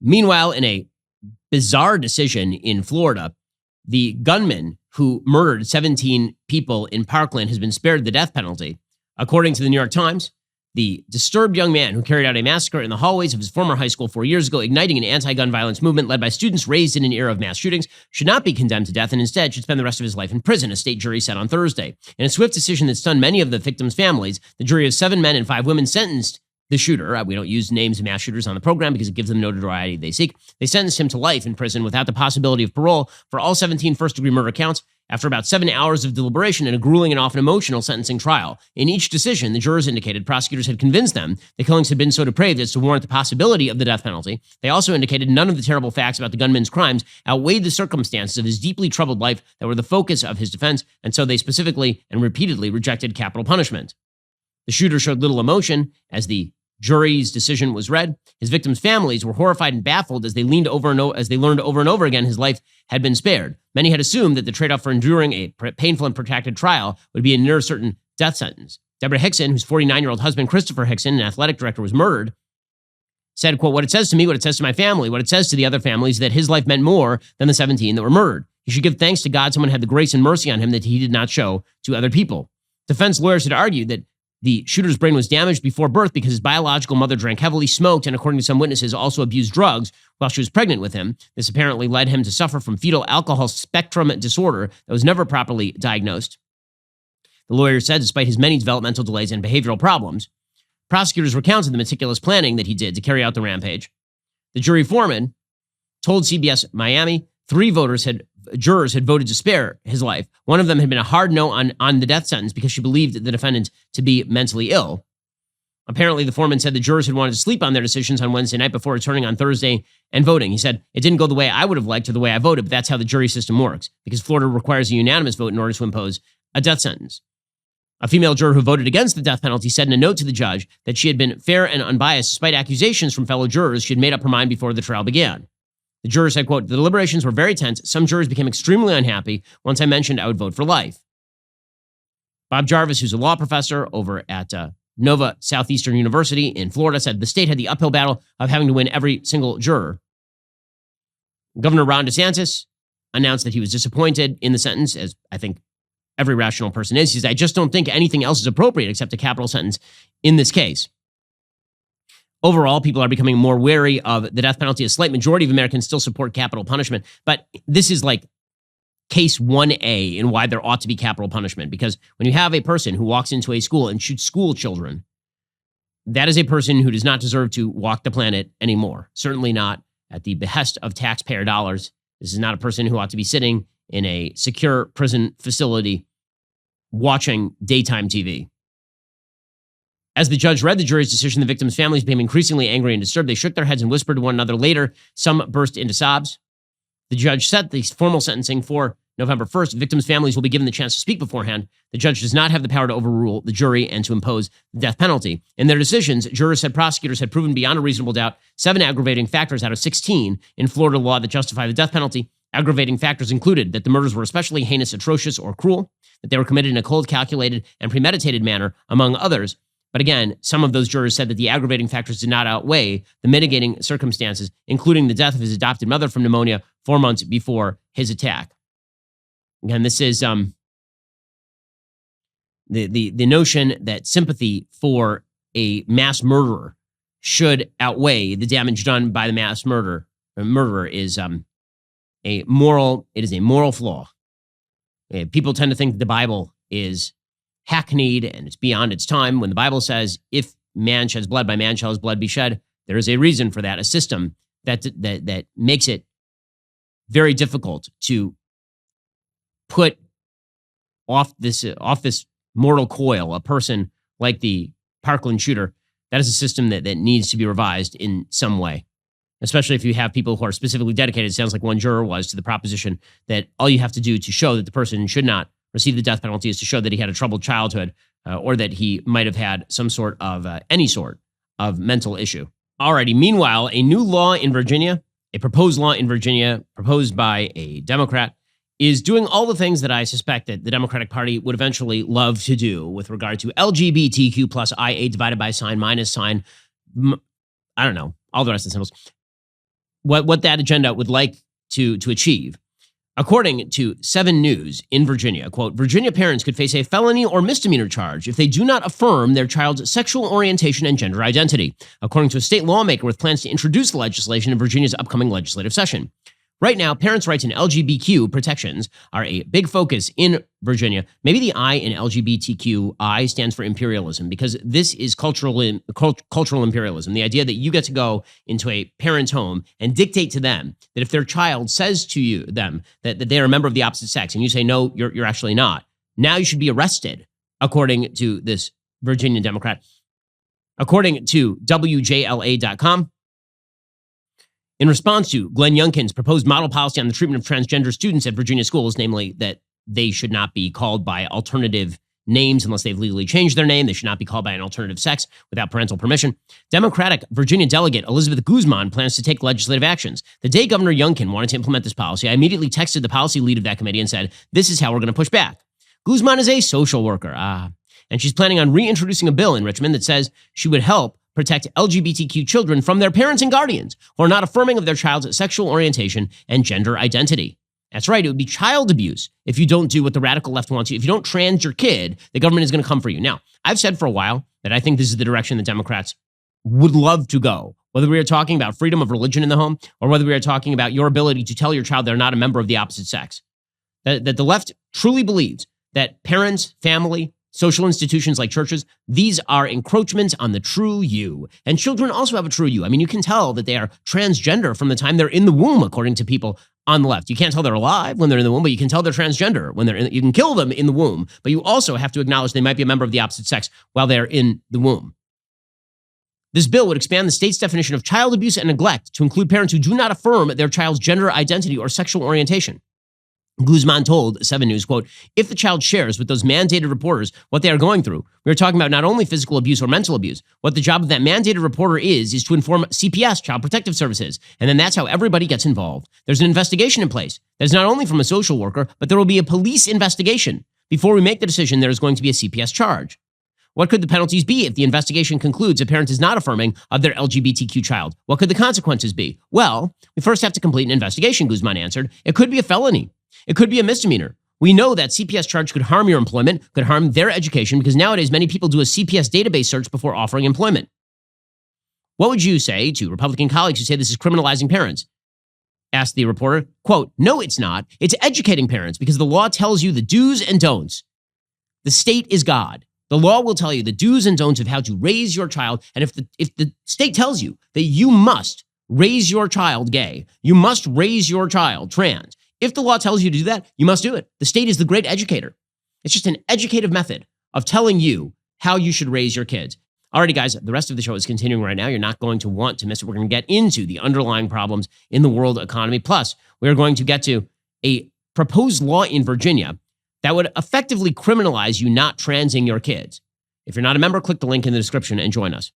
Meanwhile, in a bizarre decision in Florida, the gunman who murdered 17 people in Parkland has been spared the death penalty. According to the New York Times, the disturbed young man who carried out a massacre in the hallways of his former high school 4 years ago, igniting an anti-gun violence movement led by students raised in an era of mass shootings, should not be condemned to death and instead should spend the rest of his life in prison, a state jury said on Thursday. In a swift decision that stunned many of the victims' families, the jury of 7 men and 5 women sentenced the shooter. We don't use names of mass shooters on the program because it gives them notoriety they seek. They sentenced him to life in prison without the possibility of parole for all 17 first-degree murder counts after about 7 hours of deliberation in a grueling and often emotional sentencing trial. In each decision, the jurors indicated prosecutors had convinced them the killings had been so depraved as to warrant the possibility of the death penalty. They also indicated none of the terrible facts about the gunman's crimes outweighed the circumstances of his deeply troubled life that were the focus of his defense, and so they specifically and repeatedly rejected capital punishment. The shooter showed little emotion as the jury's decision was read. His victims' families were horrified and baffled as they learned over and over again his life had been spared. Many had assumed that the trade-off for enduring a painful and protracted trial would be a near certain death sentence. Deborah Hickson, whose 49-year-old husband Christopher Hickson, an athletic director, was murdered, said, quote, "What it says to me, what it says to my family, what it says to the other families, that his life meant more than the 17 that were murdered. He should give thanks to God someone had the grace and mercy on him that he did not show to other people." Defense lawyers had argued that the shooter's brain was damaged before birth because his biological mother drank heavily, smoked, and according to some witnesses, also abused drugs while she was pregnant with him. This apparently led him to suffer from fetal alcohol spectrum disorder that was never properly diagnosed. The lawyer said despite his many developmental delays and behavioral problems, prosecutors recounted the meticulous planning that he did to carry out the rampage. The jury foreman told CBS Miami 3 jurors had voted to spare his life. One of them had been a hard no on the death sentence because she believed the defendant to be mentally ill. Apparently, the foreman said the jurors had wanted to sleep on their decisions on Wednesday night before returning on Thursday and voting. He said, "It didn't go the way I would have liked or the way I voted, but that's how the jury system works, because Florida requires a unanimous vote in order to impose a death sentence." A female juror who voted against the death penalty said in a note to the judge that she had been fair and unbiased despite accusations from fellow jurors. She had made up her mind before the trial began. The juror said, quote, "The deliberations were very tense. Some jurors became extremely unhappy once I mentioned I would vote for life." Bob Jarvis, who's a law professor over at Nova Southeastern University in Florida, said the state had the uphill battle of having to win every single juror. Governor Ron DeSantis announced that he was disappointed in the sentence, as I think every rational person is. He said, "I just don't think anything else is appropriate except a capital sentence in this case." Overall, people are becoming more wary of the death penalty. A slight majority of Americans still support capital punishment, but this is like case 1A in why there ought to be capital punishment, because when you have a person who walks into a school and shoots school children, that is a person who does not deserve to walk the planet anymore, certainly not at the behest of taxpayer dollars. This is not a person who ought to be sitting in a secure prison facility watching daytime TV. As the judge read the jury's decision, the victims' families became increasingly angry and disturbed. They shook their heads and whispered to one another. Later, some burst into sobs. The judge set the formal sentencing for November 1st. Victims' families will be given the chance to speak beforehand. The judge does not have the power to overrule the jury and to impose the death penalty. In their decisions, jurors said prosecutors had proven beyond a reasonable doubt 7 aggravating factors out of 16 in Florida law that justify the death penalty. Aggravating factors included that the murders were especially heinous, atrocious, or cruel, that they were committed in a cold, calculated, and premeditated manner, among others. But again, some of those jurors said that the aggravating factors did not outweigh the mitigating circumstances, including the death of his adopted mother from pneumonia 4 months before his attack. Again, this is the notion that sympathy for a mass murderer should outweigh the damage done by the mass murderer is a moral flaw. People tend to think that the Bible is hackneyed and it's beyond its time. When the Bible says, if man sheds blood, by man shall his blood be shed, there is a reason for that, a system that makes it very difficult to put off this mortal coil a person like the Parkland shooter. That is a system that needs to be revised in some way, especially if you have people who are specifically dedicated. It sounds like one juror was to the proposition that all you have to do to show that the person should not receive the death penalty is to show that he had a troubled childhood or that he might have had some sort of any sort of mental issue. Alrighty, meanwhile, a new law in Virginia, a proposed law in Virginia proposed by a Democrat, is doing all the things that I suspect that the Democratic Party would eventually love to do with regard to LGBTQ plus IA divided by sign minus sign, I don't know, all the rest of the symbols. what that agenda would like to achieve. According to 7 News in Virginia, quote, Virginia parents could face a felony or misdemeanor charge if they do not affirm their child's sexual orientation and gender identity, according to a state lawmaker with plans to introduce the legislation in Virginia's upcoming legislative session. Right now, parents' rights and LGBTQ protections are a big focus in Virginia. Maybe the I in LGBTQI stands for imperialism, because this is cultural imperialism. The idea that you get to go into a parent's home and dictate to them that if their child says to them that they are a member of the opposite sex, and you say, no, you're actually not, now you should be arrested, according to this Virginia Democrat. According to WJLA.com, in response to Glenn Youngkin's proposed model policy on the treatment of transgender students at Virginia schools, namely that they should not be called by alternative names unless they've legally changed their name, they should not be called by an alternative sex without parental permission, Democratic Virginia delegate Elizabeth Guzman plans to take legislative actions. The day Governor Youngkin wanted to implement this policy, I immediately texted the policy lead of that committee and said, this is how we're going to push back. Guzman is a social worker, and she's planning on reintroducing a bill in Richmond that says she would help protect LGBTQ children from their parents and guardians who are not affirming of their child's sexual orientation and gender identity. That's right, it would be child abuse if you don't do what the radical left wants you. If you don't trans your kid, the government is going to come for you. Now, I've said for a while that I think this is the direction the Democrats would love to go, whether we are talking about freedom of religion in the home or whether we are talking about your ability to tell your child they're not a member of the opposite sex. That the left truly believes that parents, family, social institutions like churches, these are encroachments on the true you. And children also have a true you. I mean, you can tell that they are transgender from the time they're in the womb, according to people on the left. You can't tell they're alive when they're in the womb, but you can tell they're transgender when they're in. You can kill them in the womb, but you also have to acknowledge they might be a member of the opposite sex while they're in the womb. This bill would expand the state's definition of child abuse and neglect to include parents who do not affirm their child's gender identity or sexual orientation. Guzman told 7 News, quote, if the child shares with those mandated reporters what they are going through, we are talking about not only physical abuse or mental abuse. What the job of that mandated reporter is to inform CPS, Child Protective Services. And then that's how everybody gets involved. There's an investigation in place. That's not only from a social worker, but there will be a police investigation. Before we make the decision, there is going to be a CPS charge. What could the penalties be if the investigation concludes a parent is not affirming of their LGBTQ child? What could the consequences be? Well, we first have to complete an investigation, Guzman answered. It could be a felony. It could be a misdemeanor. We know that CPS charge could harm your employment, could harm their education, because nowadays many people do a CPS database search before offering employment. What would you say to Republican colleagues who say this is criminalizing parents? Asked the reporter. Quote, no, it's not. It's educating parents because the law tells you the do's and don'ts. The state is God. The law will tell you the do's and don'ts of how to raise your child. And if the state tells you that you must raise your child gay, you must raise your child trans, if the law tells you to do that, you must do it. The state is the great educator. It's just an educative method of telling you how you should raise your kids. Alrighty, guys, the rest of the show is continuing right now. You're not going to want to miss it. We're going to get into the underlying problems in the world economy. Plus, we're going to get to a proposed law in Virginia that would effectively criminalize you not transing your kids. If you're not a member, click the link in the description and join us.